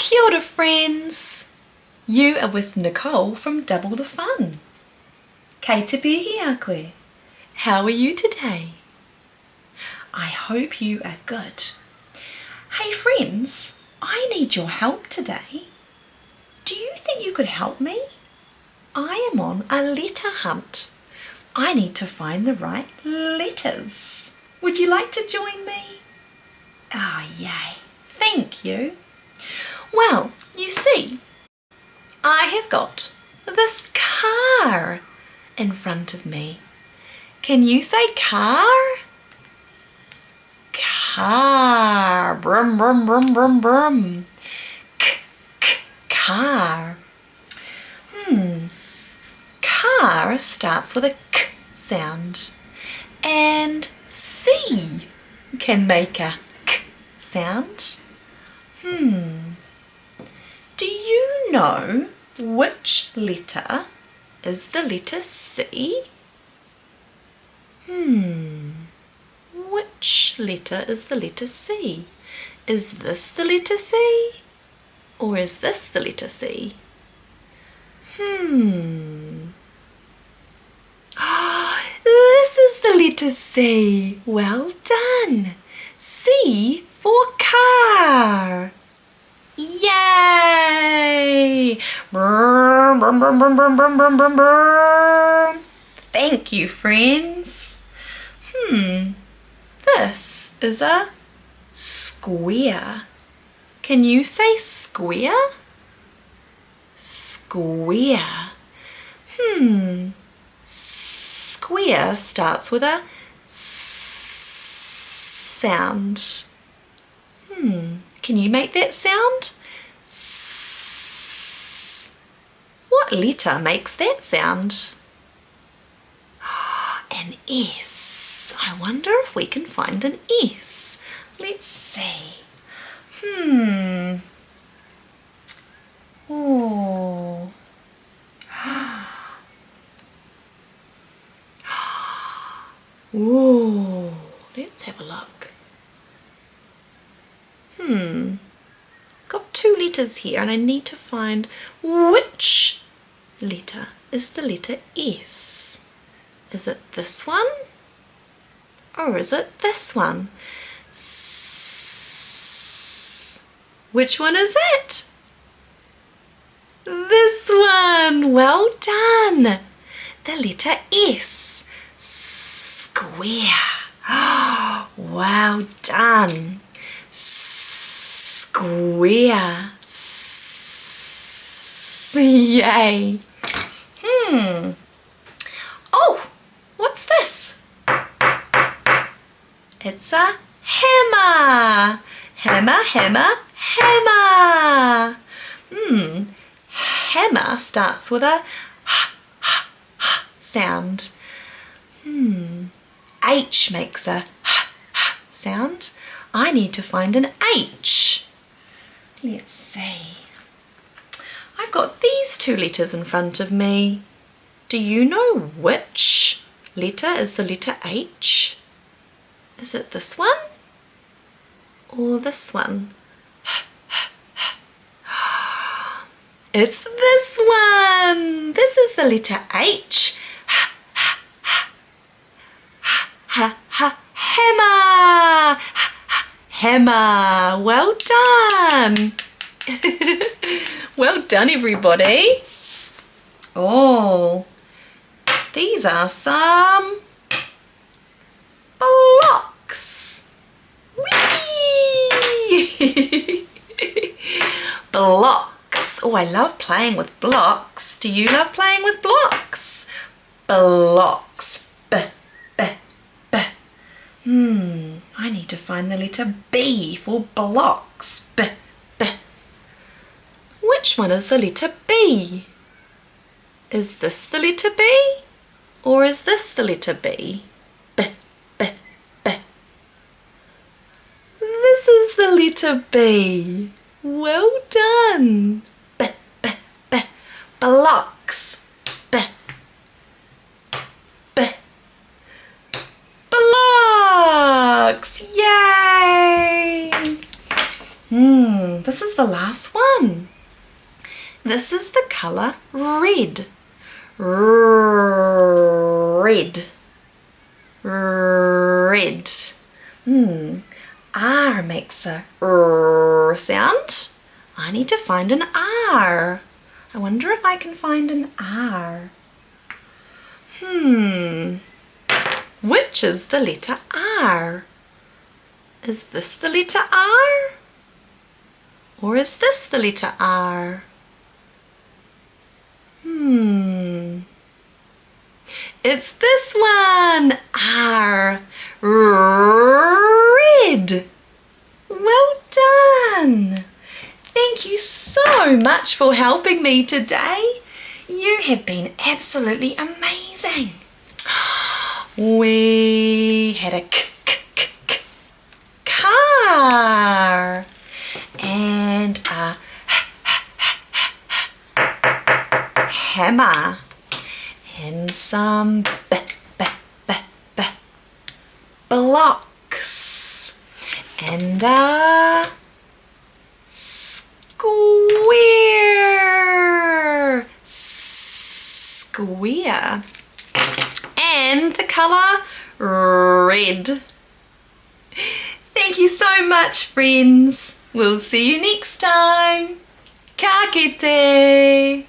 Kia ora, friends! You are with Nicole from Double the Fun. Kei te pihi a koe. How are you today? I hope you are good. Hey friends, I need your help today. Do you think you could help me? I am on a letter hunt. I need to find the right letters. Would you like to join me? Ah, yay. Thank you. Well, you see, I have got this car in front of me. Can you say car? Car. Brum, brum, brum, brum, brum. Car. Car starts with a k sound, and C can make a k sound. Do you know which letter is the letter C? Which letter is the letter C? Is this the letter C? Or is this the letter C? This is the letter C. Well done. C for car. Yay! Brum, brum, brum, brum, brum, brum, brum, brum, brum. Thank you, friends. This is a square. Can you say square? Square. Square starts with a s sound. Can you make that sound? S. What letter makes that sound? An S. I wonder if we can find an S. Let's see. Oh. Ooh, let's have a look. Got two letters here and I need to find which letter is the letter S. Is it this one? Or is it this one? S. Which one is it? This one. Well done. The letter S. Square. Well done. Square. Yay. Oh, what's this? It's a hammer. Hammer, hammer, hammer. Hammer starts with a sound. H makes a sound. I need to find an H. Let's see. I've got these two letters in front of me. Do you know which letter is the letter H? Is it this one? Or this one? It's this one. This is the letter H. Hammer. Hammer. Well done. Well done, everybody. Oh, these are some blocks. Whee! Blocks. Oh, I love playing with blocks. Do you love playing with blocks? Blocks. B, b, b. I need to find the letter B for blocks. B, b. Which one is the letter B? Is this the letter B? Or is this the letter B? B, b, b. This is the letter B. Well done. B, b, b. Blocks. B, b. Blocks. Yay! This is the last one. This is the colour red. Red. Red. R makes a R sound. I need to find an R. I wonder if I can find an R. Which is the letter R? Is this the letter R? Or is this the letter R? It's this one, R. Red. Well done. Thank you so much for helping me today. You have been absolutely amazing. We had a car and a hammer and some blocks and a square and the colour red. Thank you so much, friends. We'll see you next time. Ka kite.